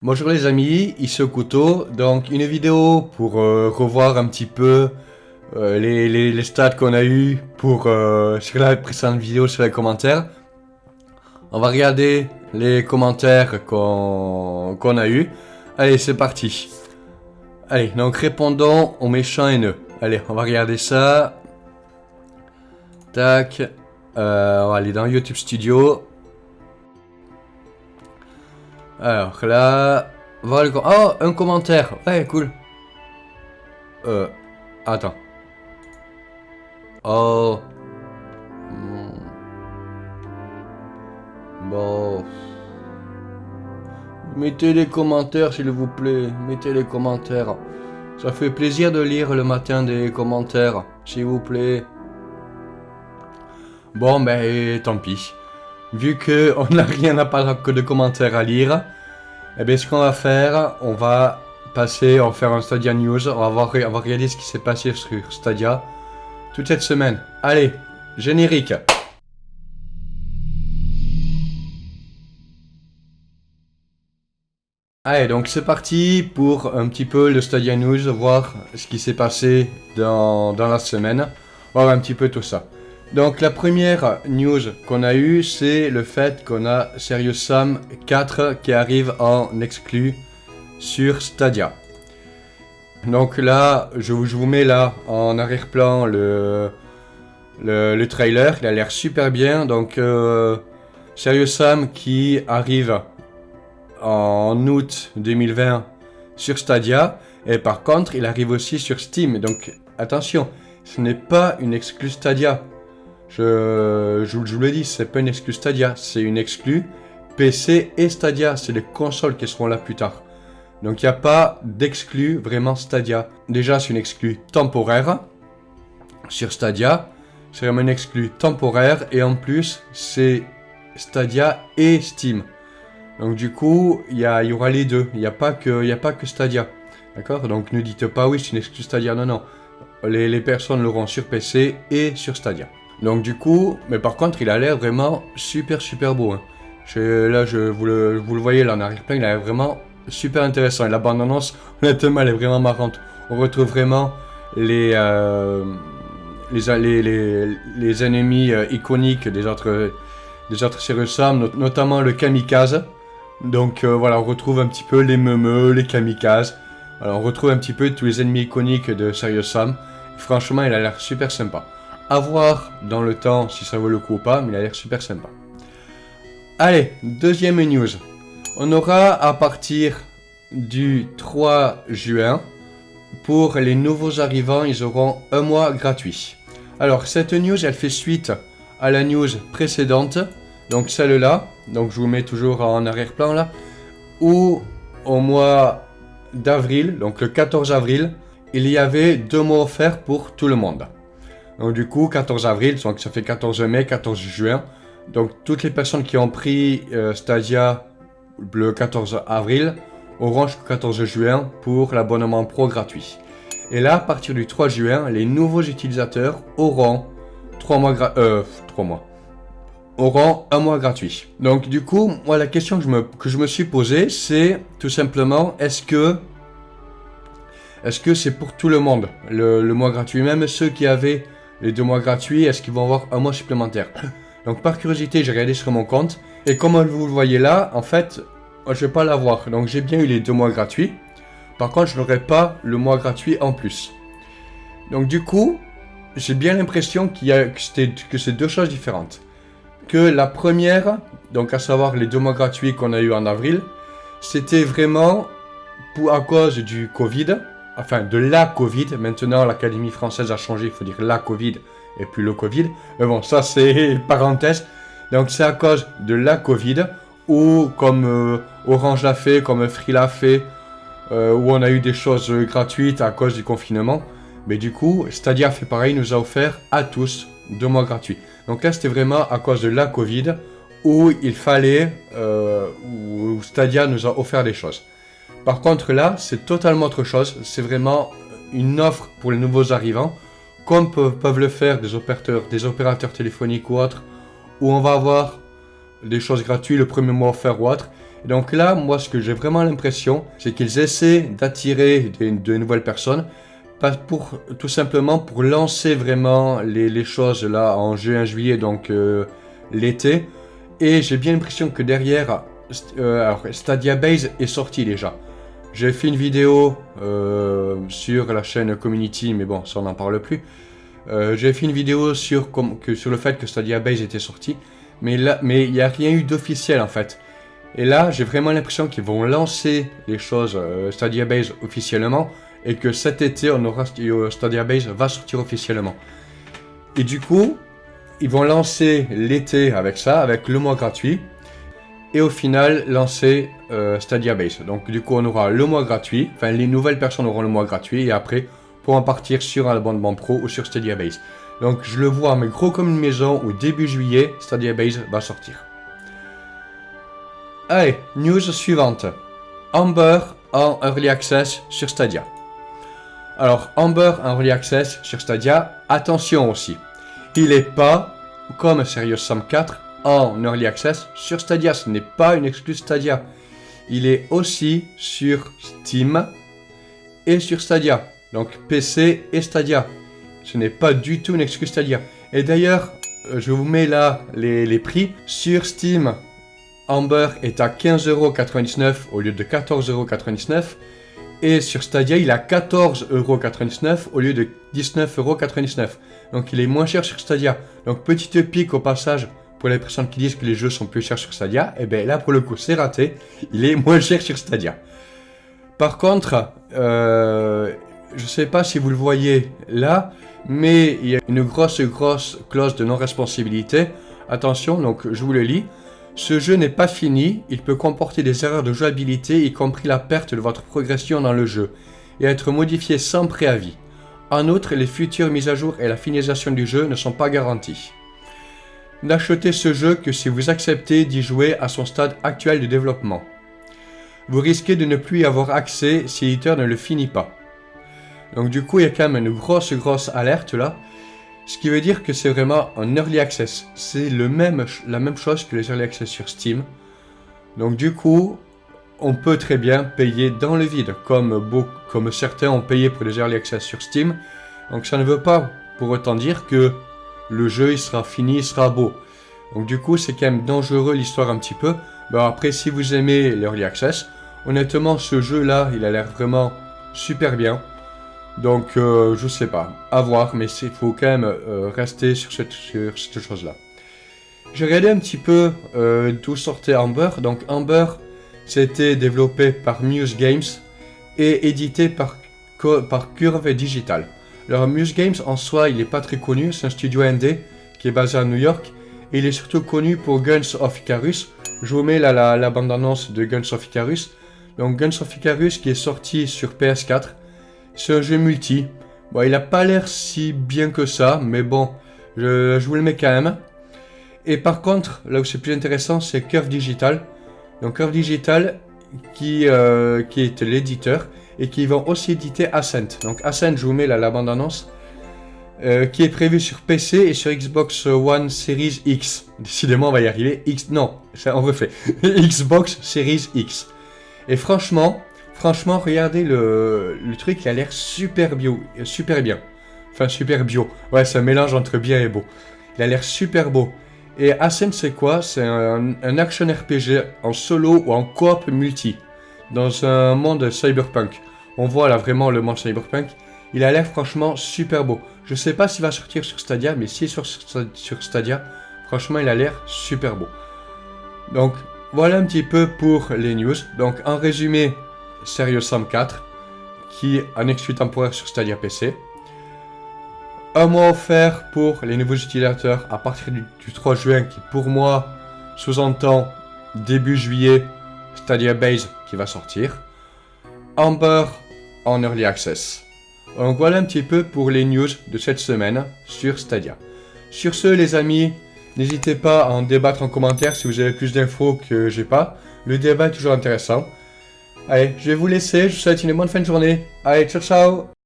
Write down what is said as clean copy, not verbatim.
Bonjour les amis, ici Okuto, donc une vidéo pour revoir un petit peu les stats qu'on a eu pour sur la précédente vidéo sur les commentaires. On va regarder les commentaires qu'on a eu. Allez, c'est parti. Allez, donc répondons aux méchants haineux. Allez, on va regarder ça. Tac. On va aller dans YouTube Studio. Alors là, voilà oh, un commentaire. Ouais, cool. Attends. Oh. Bon. Mettez les commentaires, s'il vous plaît. Mettez les commentaires. Ça fait plaisir de lire le matin des commentaires, s'il vous plaît. Bon, ben, tant pis. Vu que on n'a rien à part que de commentaires à lire, eh bien, ce qu'on va faire, on va passer, on va faire un Stadia News, on va regarder ce qui s'est passé sur Stadia toute cette semaine. Allez, générique. Allez, donc c'est parti pour un petit peu le Stadia News, voir ce qui s'est passé dans la semaine, voir un petit peu tout ça. Donc la première news qu'on a eue, c'est le fait qu'on a Serious Sam 4 qui arrive en exclu sur Stadia. Donc là, je vous mets là en arrière-plan le trailer, il a l'air super bien. Donc Serious Sam qui arrive en août 2020 sur Stadia, et par contre il arrive aussi sur Steam. Donc attention, ce n'est pas une exclue Stadia. Je vous l'ai dit, c'est pas une exclue Stadia, c'est une exclue PC et Stadia, c'est les consoles qui seront là plus tard. Donc il n'y a pas d'exclus vraiment Stadia. Déjà c'est une exclue temporaire sur Stadia, c'est vraiment une exclue temporaire et en plus c'est Stadia et Steam. Donc du coup il y aura les deux, il n'y a pas que Stadia. D'accord? Donc ne dites pas oui c'est une exclue Stadia, non non. Les personnes l'auront sur PC et sur Stadia. Donc du coup, mais par contre, il a l'air vraiment super beau. Hein. Là, vous le voyez là en arrière-plan, il a l'air vraiment super intéressant. Et la bande-annonce, honnêtement, elle est vraiment marrante. On retrouve vraiment les ennemis iconiques des autres Serious Sam, notamment le kamikaze. Donc voilà, on retrouve un petit peu les meumeux, les kamikazes. Voilà, on retrouve un petit peu tous les ennemis iconiques de Serious Sam. Franchement, il a l'air super sympa. À voir dans le temps si ça vaut le coup ou pas, mais il a l'air super sympa. Allez, deuxième news. On aura à partir du 3 juin, pour les nouveaux arrivants, ils auront un mois gratuit. Alors, cette news, elle fait suite à la news précédente, donc celle-là, donc je vous mets toujours en arrière-plan là, où au mois d'avril, donc le 14 avril, il y avait 2 mois offerts pour tout le monde. Donc du coup, 14 avril, donc ça fait 14 mai, 14 juin. Donc toutes les personnes qui ont pris Stadia le 14 avril auront jusqu'au 14 juin pour l'abonnement pro gratuit. Et là, à partir du 3 juin, les nouveaux utilisateurs auront 3 mois auront un mois gratuit. Donc du coup, moi la question que je me suis posée, c'est tout simplement, est-ce que c'est pour tout le monde le mois gratuit? Même ceux qui avaient les 2 mois gratuits, est-ce qu'ils vont avoir un mois supplémentaire? Donc par curiosité, j'ai regardé sur mon compte. Et comme vous le voyez là, en fait, je vais pas l'avoir. Donc j'ai bien eu les 2 mois gratuits. Par contre, je n'aurai pas le mois gratuit en plus. Donc du coup, j'ai bien l'impression que c'est deux choses différentes. Que la première, donc à savoir les 2 mois gratuits qu'on a eu en avril, c'était vraiment à cause du Covid. Enfin, de la Covid. Maintenant, l'Académie française a changé, il faut dire la Covid et puis le Covid. Mais bon, ça c'est parenthèse. Donc c'est à cause de la Covid, ou comme Orange l'a fait, comme Free l'a fait, où on a eu des choses gratuites à cause du confinement. Mais du coup, Stadia fait pareil, nous a offert à tous 2 mois gratuits. Donc là, c'était vraiment à cause de la Covid, où il fallait, où Stadia nous a offert des choses. Par contre là, c'est totalement autre chose, c'est vraiment une offre pour les nouveaux arrivants, comme peuvent le faire des opérateurs téléphoniques ou autres, où on va avoir des choses gratuites, le premier mois offert ou autre. Donc là, moi, ce que j'ai vraiment l'impression, c'est qu'ils essaient d'attirer de nouvelles personnes, tout simplement pour lancer vraiment les choses là en juin, juillet, donc l'été. Et j'ai bien l'impression que derrière, alors Stadia Base est sorti déjà. J'ai fait une vidéo sur la chaîne Community, mais bon, ça on n'en parle plus. J'ai fait une vidéo sur le fait que Stadia Base était sorti, mais il n'y a rien eu d'officiel en fait. Et là, j'ai vraiment l'impression qu'ils vont lancer les choses Stadia Base officiellement, et que cet été, Stadia Base va sortir officiellement. Et du coup, ils vont lancer l'été avec ça, avec le mois gratuit, et au final lancer Stadia Base. Donc du coup on aura le mois gratuit, enfin les nouvelles personnes auront le mois gratuit, et après pourront partir sur un abonnement pro ou sur Stadia Base. Donc je le vois, mais gros comme une maison, au début juillet, Stadia Base va sortir. Allez, news suivante. Amber en Early Access sur Stadia. Alors Amber en Early Access sur Stadia, attention aussi. Il n'est pas, comme Serious Sam 4, en Early Access sur Stadia. Ce n'est pas une exclue Stadia. Il est aussi sur Steam et sur Stadia. Donc PC et Stadia. Ce n'est pas du tout une exclue Stadia. Et d'ailleurs, je vous mets là les prix. Sur Steam, Amber est à 15,99€ au lieu de 14,99€. Et sur Stadia, il est à 14,99€ au lieu de 19,99€. Donc il est moins cher sur Stadia. Donc petite pique au passage pour les personnes qui disent que les jeux sont plus chers sur Stadia. Et bien là pour le coup c'est raté. Il est moins cher sur Stadia. Par contre, je ne sais pas si vous le voyez là, mais il y a une grosse clause de non-responsabilité. Attention, donc je vous le lis. Ce jeu n'est pas fini, il peut comporter des erreurs de jouabilité, y compris la perte de votre progression dans le jeu, et être modifié sans préavis. En outre, les futures mises à jour et la finalisation du jeu ne sont pas garanties. N'achetez ce jeu que si vous acceptez d'y jouer à son stade actuel de développement. Vous risquez de ne plus y avoir accès si l'éditeur ne le finit pas. Donc du coup, il y a quand même une grosse alerte là. Ce qui veut dire que c'est vraiment un Early Access. C'est la même chose que les Early Access sur Steam. Donc du coup, on peut très bien payer dans le vide, comme certains ont payé pour les Early Access sur Steam. Donc ça ne veut pas pour autant dire que le jeu il sera fini, il sera beau. Donc du coup, c'est quand même dangereux l'histoire un petit peu. Bon, après, si vous aimez l'Early Access, honnêtement, ce jeu-là, il a l'air vraiment super bien. Donc, je sais pas, à voir, mais il faut quand même rester sur cette chose-là. J'ai regardé un petit peu d'où sortait Amber. Donc, Amber, c'était développé par Muse Games et édité par Curve Digital. Alors, Muse Games, en soi, il n'est pas très connu. C'est un studio indé qui est basé à New York. Et il est surtout connu pour Guns of Icarus. Je vous mets là la bande-annonce de Guns of Icarus. Donc, Guns of Icarus qui est sorti sur PS4. C'est un jeu multi. Bon, il n'a pas l'air si bien que ça, mais bon, je vous le mets quand même. Et par contre, là où c'est plus intéressant, c'est Curve Digital. Donc Curve Digital qui est l'éditeur et qui vont aussi éditer Ascent. Donc Ascent, je vous mets là la bande-annonce, qui est prévu sur PC et sur Xbox One Series X. Décidément, on va y arriver. On refait. Xbox Series X. Et franchement, regardez le truc, il a l'air super bien. Enfin, super bio. Ouais, c'est un mélange entre bien et beau. Il a l'air super beau. Et Ascent, c'est quoi? C'est un action RPG en solo ou en coop multi. Dans un monde cyberpunk. On voit là vraiment le monde cyberpunk. Il a l'air franchement super beau. Je sais pas s'il va sortir sur Stadia, mais s'il est sur Stadia, franchement, il a l'air super beau. Donc, voilà un petit peu pour les news. Donc, en résumé, Serious Sam 4 qui en exclut temporaire sur Stadia PC. Un mois offert pour les nouveaux utilisateurs à partir du 3 juin qui pour moi sous-entend début juillet Stadia Base qui va sortir. Amber en Early Access. Donc voilà un petit peu pour les news de cette semaine sur Stadia. Sur ce les amis, n'hésitez pas à en débattre en commentaire si vous avez plus d'infos que j'ai pas. Le débat est toujours intéressant. Allez, je vais vous laisser, je vous souhaite une bonne fin de journée. Allez, ciao ciao!